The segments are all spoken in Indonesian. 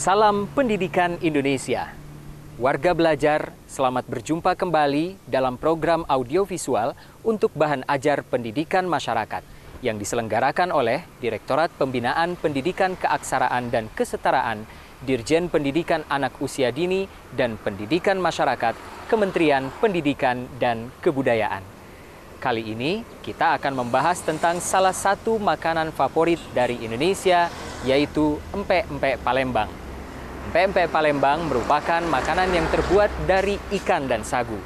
Salam Pendidikan Indonesia. Warga belajar, selamat berjumpa kembali dalam program audiovisual untuk bahan ajar pendidikan masyarakat yang diselenggarakan oleh Direktorat Pembinaan Pendidikan Keaksaraan dan Kesetaraan, Dirjen Pendidikan Anak Usia Dini dan Pendidikan Masyarakat, Kementerian Pendidikan dan Kebudayaan. Kali ini kita akan membahas tentang salah satu makanan favorit dari Indonesia, yaitu empek-empek Palembang. Empek-empek Palembang merupakan makanan yang terbuat dari ikan dan sagu.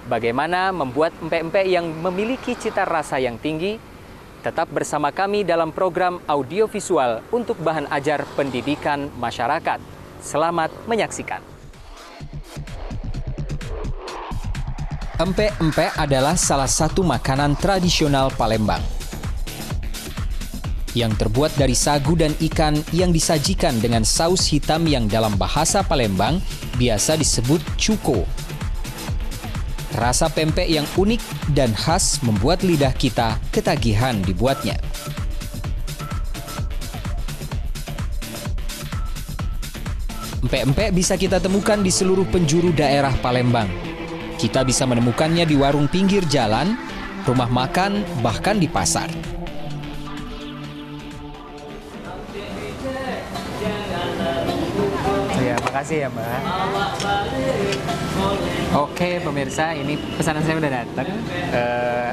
Bagaimana membuat empek-empek yang memiliki cita rasa yang tinggi? Tetap bersama kami dalam program audiovisual untuk bahan ajar pendidikan masyarakat. Selamat menyaksikan. Empek-empek adalah salah satu makanan tradisional Palembang yang terbuat dari sagu dan ikan yang disajikan dengan saus hitam yang dalam bahasa Palembang biasa disebut cuko. Rasa pempek yang unik dan khas membuat lidah kita ketagihan dibuatnya. Empek-empek bisa kita temukan di seluruh penjuru daerah Palembang. Kita bisa menemukannya di warung pinggir jalan, rumah makan, bahkan di pasar. Ya, makasih ya Mbak. Oke pemirsa, ini pesanan saya udah datang.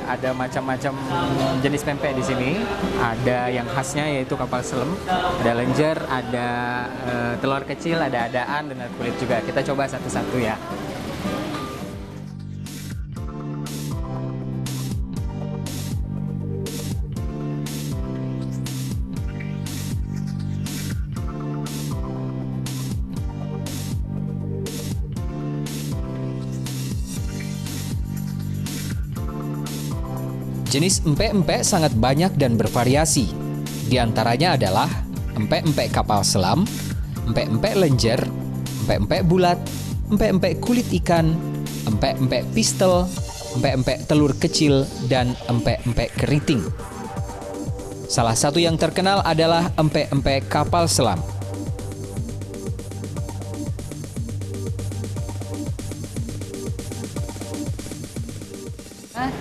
Ada macam-macam jenis pempek di sini. Ada yang khasnya yaitu kapal selam, ada lenjer, ada telur kecil, ada adaan, dan ada kulit juga. Kita coba satu-satu ya. Jenis empek-empek sangat banyak dan bervariasi. Di antaranya adalah empek-empek kapal selam, empek-empek lenjer, empek-empek bulat, empek-empek kulit ikan, empek-empek pistel, empek-empek telur kecil, dan empek-empek keriting. Salah satu yang terkenal adalah empek-empek kapal selam.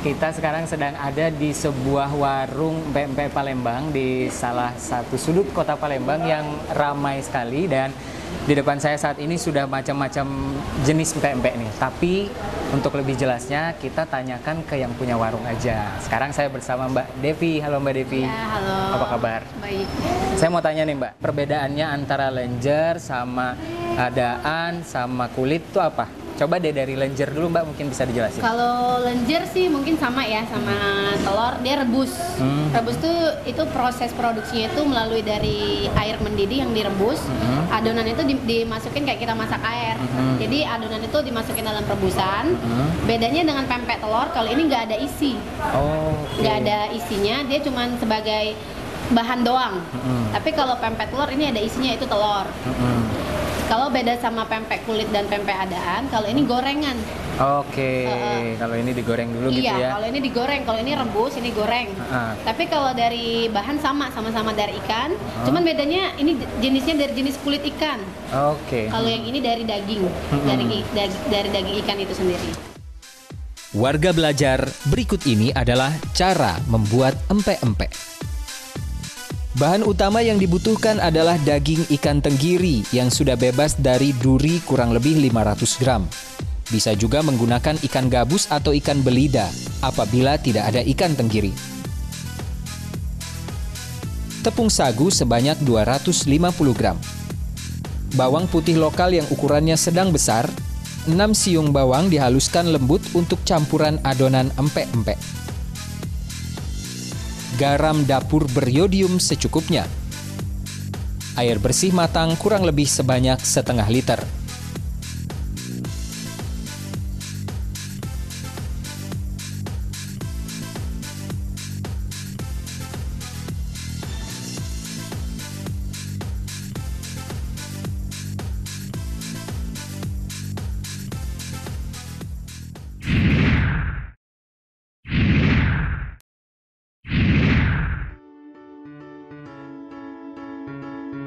Kita sekarang sedang ada di sebuah warung empek-empek Palembang di salah satu sudut kota Palembang yang ramai sekali, dan di depan saya saat ini sudah macam-macam jenis empek-empek nih. Tapi untuk lebih jelasnya kita tanyakan ke yang punya warung aja. Sekarang saya bersama Mbak Devi. Halo Mbak Devi. Ya, halo. Apa kabar? Baik. Saya mau tanya nih Mbak, perbedaannya antara lenjer sama adaan sama kulit itu apa? Coba deh dari lenjer dulu Mbak, mungkin bisa dijelasin. Kalau lenjer sih mungkin sama ya, sama telur, dia rebus. Rebus tuh itu proses produksinya itu melalui dari air mendidih yang direbus. Adonan itu dimasukin kayak kita masak air. Jadi adonan itu dimasukin dalam rebusan. Bedanya dengan pempek telur, kalau ini nggak ada isi. Nggak ada isinya, dia cuma sebagai bahan doang. Tapi kalau pempek telur ini ada isinya, itu telur. Kalau beda sama pempek kulit dan pempek adaan, kalau ini gorengan. Kalau ini digoreng dulu gitu ya? Iya, kalau ini digoreng, kalau ini rebus, ini goreng. Tapi kalau dari bahan sama-sama dari ikan, cuman bedanya ini jenisnya dari jenis kulit ikan. Kalau yang ini dari daging, dari daging ikan itu sendiri. Warga belajar, berikut ini adalah cara membuat empek-empek. Bahan utama yang dibutuhkan adalah daging ikan tenggiri yang sudah bebas dari duri kurang lebih 500 gram. Bisa juga menggunakan ikan gabus atau ikan belida apabila tidak ada ikan tenggiri. Tepung sagu sebanyak 250 gram. Bawang putih lokal yang ukurannya sedang besar, 6 siung bawang dihaluskan lembut untuk campuran adonan empek-empek. Garam dapur beriodium secukupnya. Air bersih matang kurang lebih sebanyak setengah liter.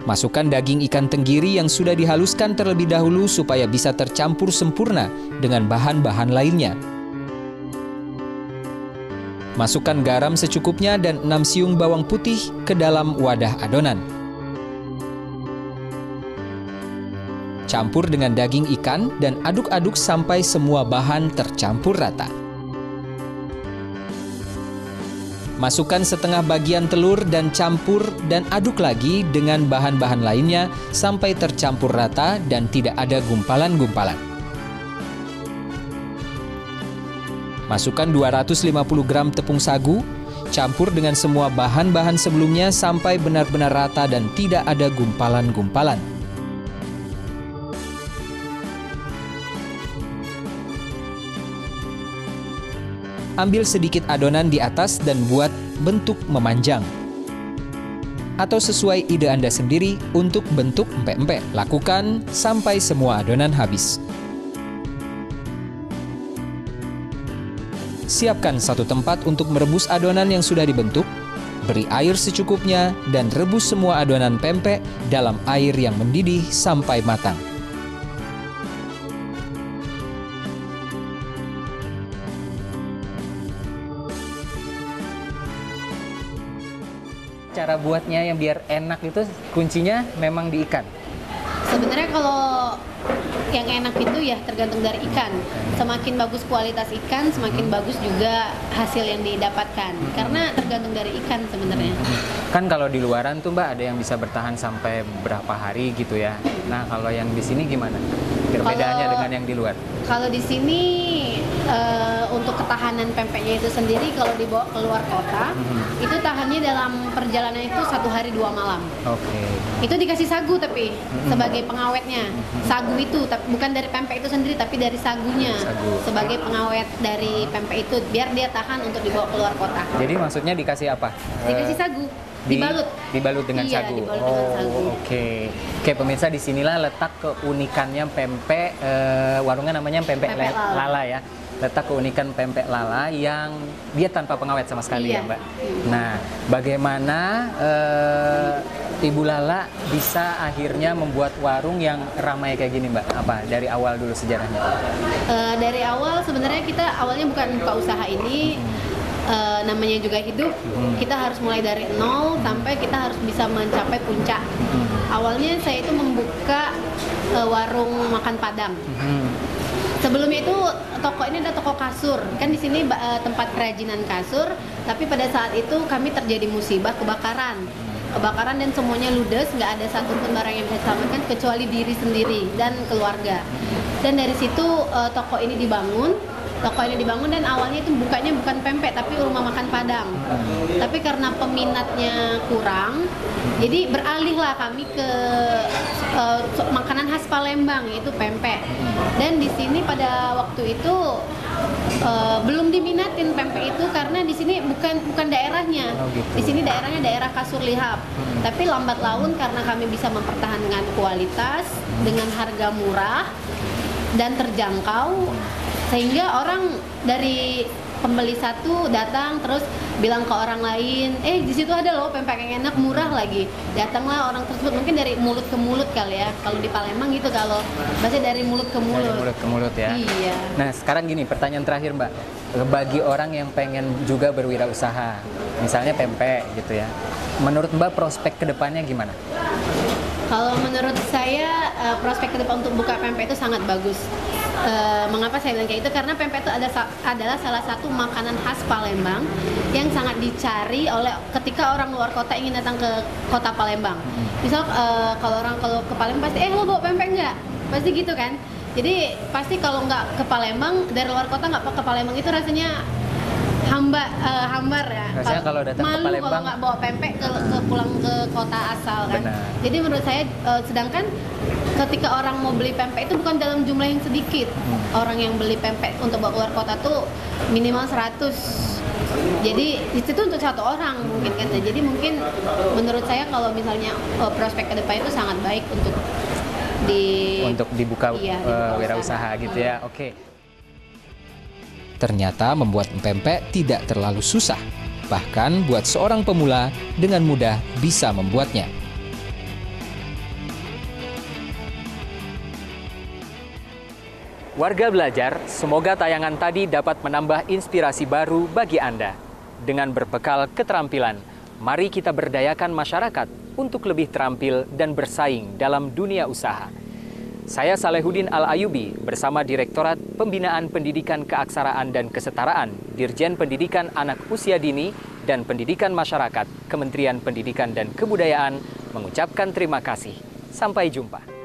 Masukkan daging ikan tenggiri yang sudah dihaluskan terlebih dahulu supaya bisa tercampur sempurna dengan bahan-bahan lainnya. Masukkan garam secukupnya dan 6 siung bawang putih ke dalam wadah adonan. Campur dengan daging ikan dan aduk-aduk sampai semua bahan tercampur rata. Masukkan setengah bagian telur dan campur dan aduk lagi dengan bahan-bahan lainnya sampai tercampur rata dan tidak ada gumpalan-gumpalan. Masukkan 250 gram tepung sagu, campur dengan semua bahan-bahan sebelumnya sampai benar-benar rata dan tidak ada gumpalan-gumpalan. Ambil sedikit adonan di atas dan buat bentuk memanjang. Atau sesuai ide Anda sendiri untuk bentuk empek-empek. Lakukan sampai semua adonan habis. Siapkan satu tempat untuk merebus adonan yang sudah dibentuk. Beri air secukupnya dan rebus semua adonan pempek dalam air yang mendidih sampai matang. Cara buatnya yang biar enak itu kuncinya memang di ikan. Sebenarnya kalau yang enak itu ya tergantung dari ikan. Semakin bagus kualitas ikan, semakin bagus juga hasil yang didapatkan. Karena tergantung dari ikan sebenarnya. Kan kalau di luaran tuh Mbak ada yang bisa bertahan sampai berapa hari gitu ya. Nah kalau yang di sini gimana? Perbedaannya dengan yang di luar? Kalau di sini untuk ketahanan pempeknya itu sendiri kalau dibawa keluar kota itu tahannya dalam perjalanan itu 1 hari 2 malam. Oke. Itu dikasih sagu tapi sebagai pengawetnya. Sagu itu bukan dari pempek itu sendiri tapi dari sagunya. Sebagai pengawet dari pempek itu biar dia tahan untuk dibawa keluar kota. Jadi maksudnya dikasih apa? Dikasih sagu. Dibalut dengan iya, sagu. Dibalut dengan sagu. Oke. Oke pemirsa, disinilah letak keunikannya pempek warungnya namanya pempek lala ya. Letak keunikan pempek lala yang dia tanpa pengawet sama sekali ya Mbak. Nah, bagaimana Ibu Lala bisa akhirnya membuat warung yang ramai kayak gini Mbak? Apa dari awal dulu sejarahnya? Dari awal sebenarnya kita awalnya bukan buka usaha ini. Namanya juga hidup, kita harus mulai dari nol sampai kita harus bisa mencapai puncak. Awalnya saya itu membuka warung makan Padang. Sebelumnya itu toko ini ada toko kasur, kan di sini tempat kerajinan kasur. Tapi pada saat itu kami terjadi musibah kebakaran dan semuanya ludes, nggak ada satupun barang yang bisa diselamatkan kecuali diri sendiri dan keluarga. Dan dari situ toko ini dibangun dan awalnya itu bukanya bukan pempek tapi rumah makan Padang. Tapi karena peminatnya kurang, jadi beralihlah kami ke makanan khas Palembang yaitu pempek. Dan di sini pada waktu itu belum diminatin pempek itu karena di sini bukan daerahnya. Di sini daerahnya daerah Kasur Lihap. Tapi lambat laun karena kami bisa mempertahankan kualitas dengan harga murah dan terjangkau, sehingga orang dari pembeli satu datang terus bilang ke orang lain, di situ ada loh pempek yang enak, murah lagi. Datanglah orang tersebut, mungkin dari mulut ke mulut kali ya. Kalau di Palembang gitu, kalau bahasa dari mulut ke mulut. Dari mulut ke mulut ya. Iya. Nah sekarang gini, pertanyaan terakhir Mbak, bagi orang yang pengen juga berwirausaha, misalnya pempek gitu ya, menurut Mbak prospek kedepannya gimana? Kalau menurut saya prospek ke depan untuk buka pempek itu sangat bagus. Mengapa saya bilang kayak itu? Karena pempek itu adalah salah satu makanan khas Palembang yang sangat dicari oleh ketika orang luar kota ingin datang ke kota Palembang. Misal kalau ke Palembang pasti lo bawa pempek nggak? Pasti gitu kan. Jadi pasti kalau nggak ke Palembang, dari luar kota nggak ke Palembang itu rasanya hambar ya. Rasanya kalau datang ke Palembang kalau nggak bawa pempek ke pulang ke kota asal kan. Benar. Jadi menurut saya sedangkan ketika orang mau beli pempek itu bukan dalam jumlah yang sedikit. Orang yang beli pempek untuk bawa keluar kota tuh minimal 100. Jadi itu untuk satu orang mungkin kan. Jadi mungkin menurut saya kalau misalnya prospek ke depan itu sangat baik untuk dibuka wirausaha gitu ya. Oke. Ternyata membuat pempek tidak terlalu susah. Bahkan buat seorang pemula dengan mudah bisa membuatnya. Warga Belajar, semoga tayangan tadi dapat menambah inspirasi baru bagi Anda. Dengan berbekal keterampilan, mari kita berdayakan masyarakat untuk lebih terampil dan bersaing dalam dunia usaha. Saya Salehuddin Al-Ayubi bersama Direktorat Pembinaan Pendidikan Keaksaraan dan Kesetaraan, Dirjen Pendidikan Anak Usia Dini dan Pendidikan Masyarakat, Kementerian Pendidikan dan Kebudayaan mengucapkan terima kasih. Sampai jumpa.